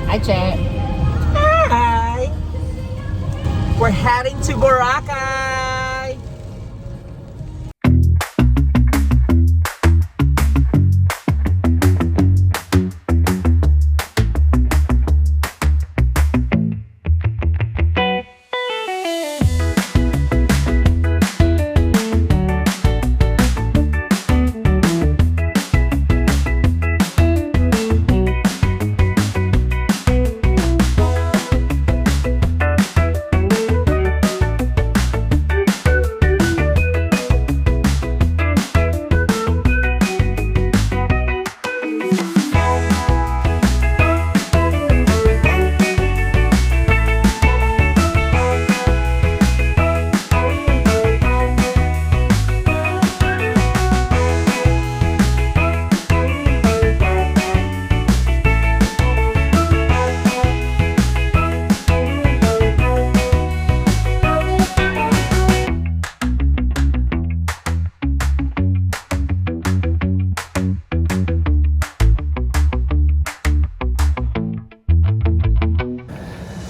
Hi, Che. Hi! We're heading to Boracay!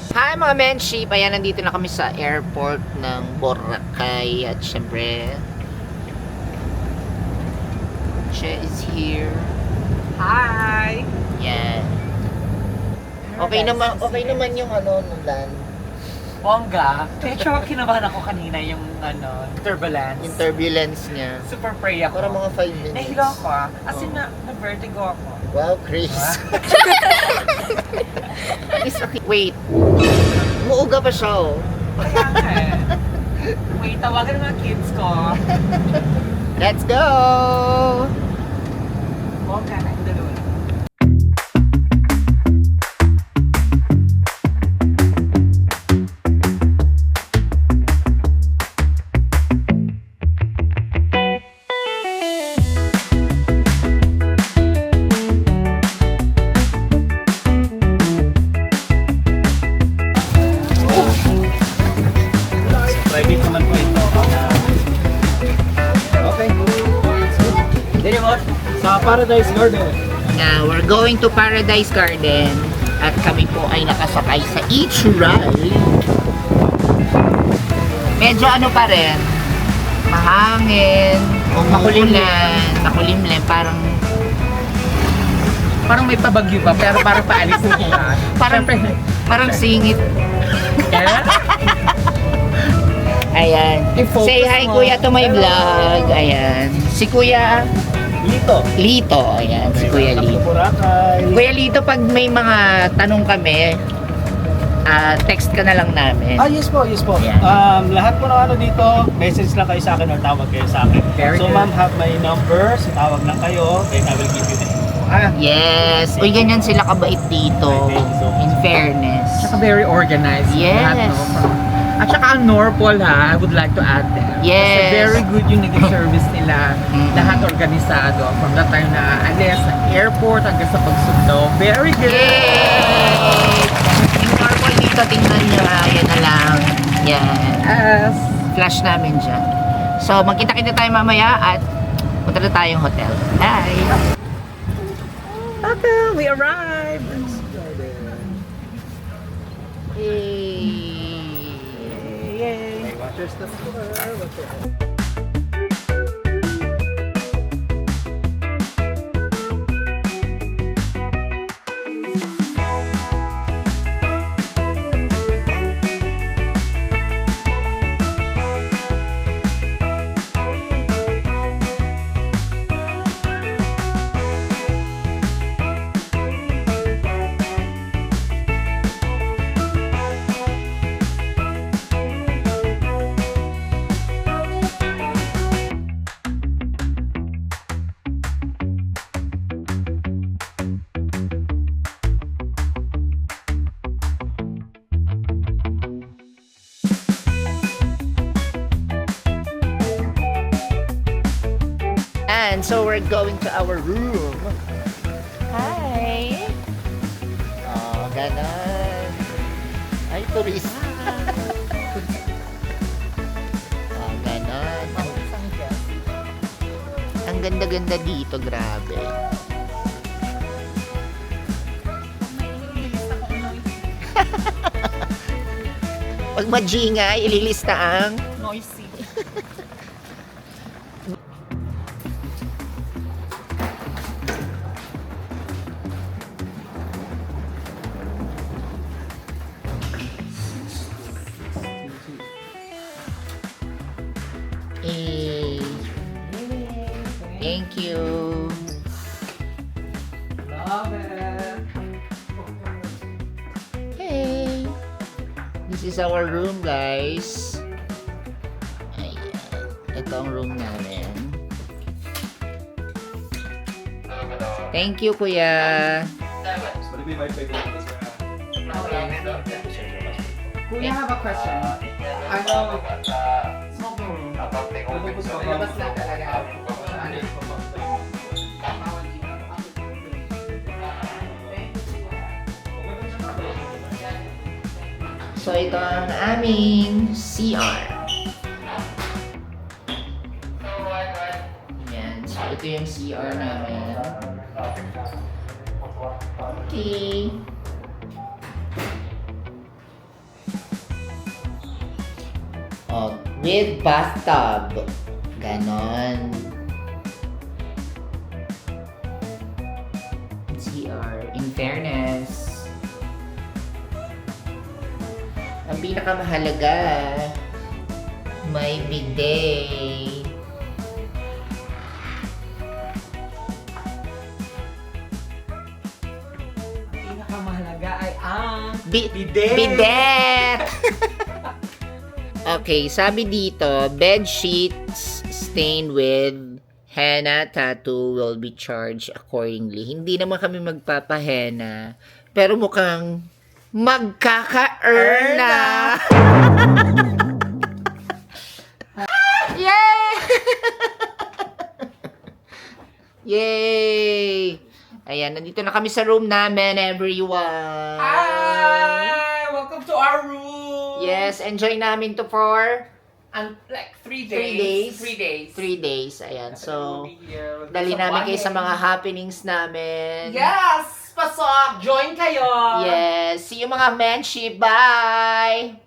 Hi mga menship! Ayan, nandito na kami sa airport ng Boracay. At syempre, Che is here. Hi! Yan. Okay naman yung ano, Nulan. Bongga. Medyo kinabahan ako kanina yung turbulence. Yung turbulence niya. Super pray ako. Para mga 5 minutes. Nahilo ako As in, na-vertigo ako. Wow, Chris. Is okay. Wait. Muuga pa siya, oh. Kaya nga eh. Wait, tawagan ng mga kids ko. Let's go! Bongga na yung dalawa. Private naman po ito. Okay. Dito mo sa Paradise Garden. Now, we're going to Paradise Garden. At kami po ay nakasakay sa each ride. Medyo ano pa rin, mahangin, makulimlim, Parang may pabagyo pa, pero parang paalis na sila. parang singit. Yeah? Ayan. I-focus Say hi mo. kuya to my vlog. Ayan. Si Kuya Dito. Lito. Ayan, si Kuya Welcome to Lito. Boracay. Kuya Lito, pag may mga tanong kami, text ka na lang namin. Yes po, yes po. Yeah. Lahat po ng ano dito, message lang kayo sa akin or tawag kayo sa akin. Very So good. ma'am, have my number. So tawag lang kayo, then I will give you the info. Yes. Uy, ganyan sila kabait dito. Thank you so much. In fairness. Tsaka very organized. Yes. Lahat, no? At saka ang Norpol ha, I would like to add them. Yes. Kasi very good yung naging service nila. Mhm. Lahat organisado. From the time na aalis sa airport hanggang sa pagsundo. Very good! Yay! Yung purple dito, tingnan nyo. Yan na lang. Yan. Yes. Flash namin dyan. So, magkita-kita tayo mamaya at punta na tayong hotel. Bye! Okay, we arrived. Yay! Yay! Watch your stuff. And so we're going to our room. Hi! Oh, ganon. Ay, turista. Oh, ganon. Ang ganda-ganda dito, grabe. Pag majingay, ililista ang Noisy. eh. Thank you. Love it. Hey. This is our room, guys. Ayan. Ito ang room namin. Thank you, kuya. Kuya, I have a question. Ano, smoking room. Labas lang talaga. So, ito ang aming CR. Yan. So, ito yung CR namin. Okay. Oh, with bathtub. Ganon. CR. In fairness, ang pinakamahalaga, may bidet. Pinakamahalaga ay ang Bidet! Bidet! Okay, sabi dito, bed sheets stained with henna tattoo will be charged accordingly. Hindi naman kami magpapahena, pero mukhang magkaka-earn na. Yay! Yay! Ayan, nandito na kami sa room namin, everyone. Hi! Welcome to our room! Yes, enjoy namin to for And like 3 days. days. 3 days. 3 days. Ayan, so, We'll be here with dali some namin kayo sa wine. mga happenings namin. Yes! Pasok! Join kayo! Yes. See you mga menship. Bye!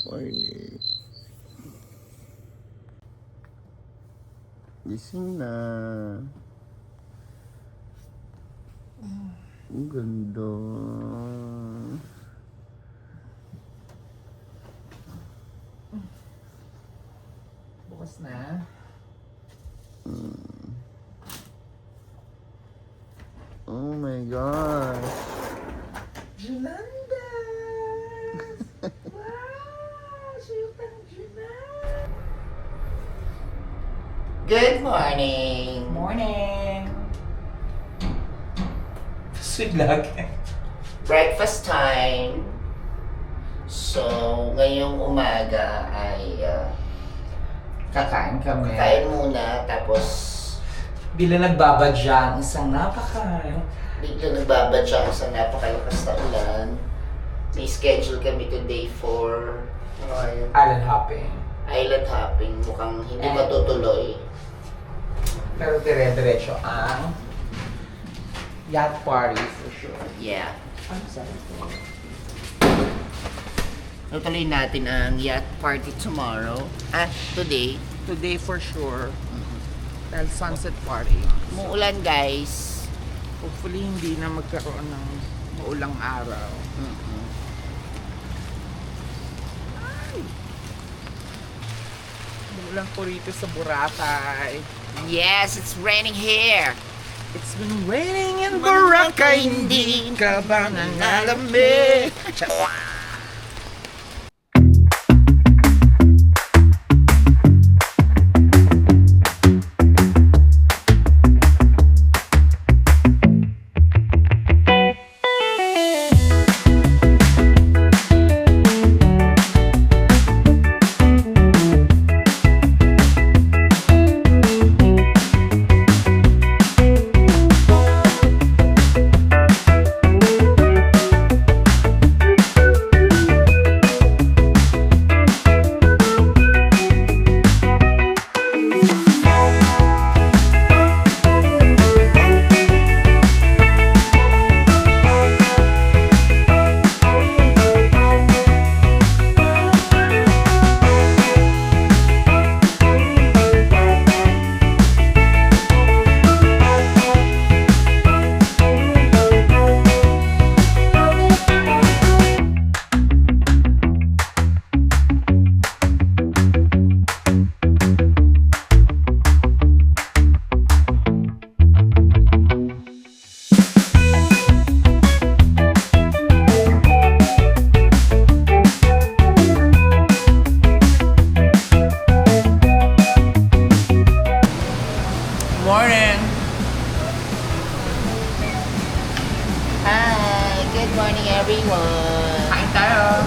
Morning. Gising na. Ang ganda. Bukas na. Oh my gosh. Julanda! Wow! Sultan Julanda! Good morning! Morning! Sweet lagi. Breakfast time. So, ngayong umaga ay Kakain kami. kain muna, tapos Bila nagbabadya ang isang bigla nagbabadya sa napakalakas na ulan. May schedule kami today for island hopping. island hopping. Mukhang hindi And- matutuloy. Pero dire-diretso ang yacht party for sure. Yeah. I'm sorry. Tutuloy natin ang yacht party tomorrow. Today. Today for sure. Dahil sunset party. Muulan, guys. Hopefully hindi na magkaroon ng maulang araw. Maulan po rito sa Boracay. Yes, it's raining here. It's been raining in Boracay, hindi ka ba nangalamig? Morning! Hi, good morning everyone. Kain tayo!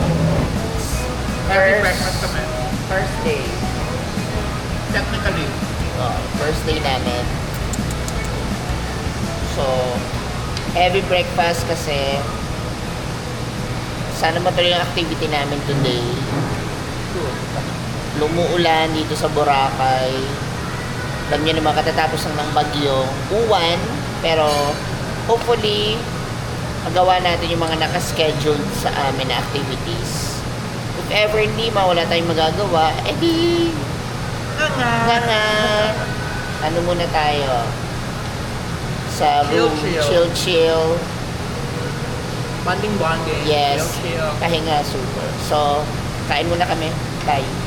Every breakfast kami. First day. Technically. First day namin. So, heavy breakfast kasi sana matuloy ang activity namin today. Lumuulan dito sa Boracay. Alam niyo naman katatapos lang ng bagyong uwan, pero hopefully magawa natin yung mga nakascheduled sa amin na activities. If ever hindi wala tayong magagawa, edi nga ano muna tayo sa room, chill. Bonding. Yes, Chill. pahinga super. So, kain muna kami. Tayo.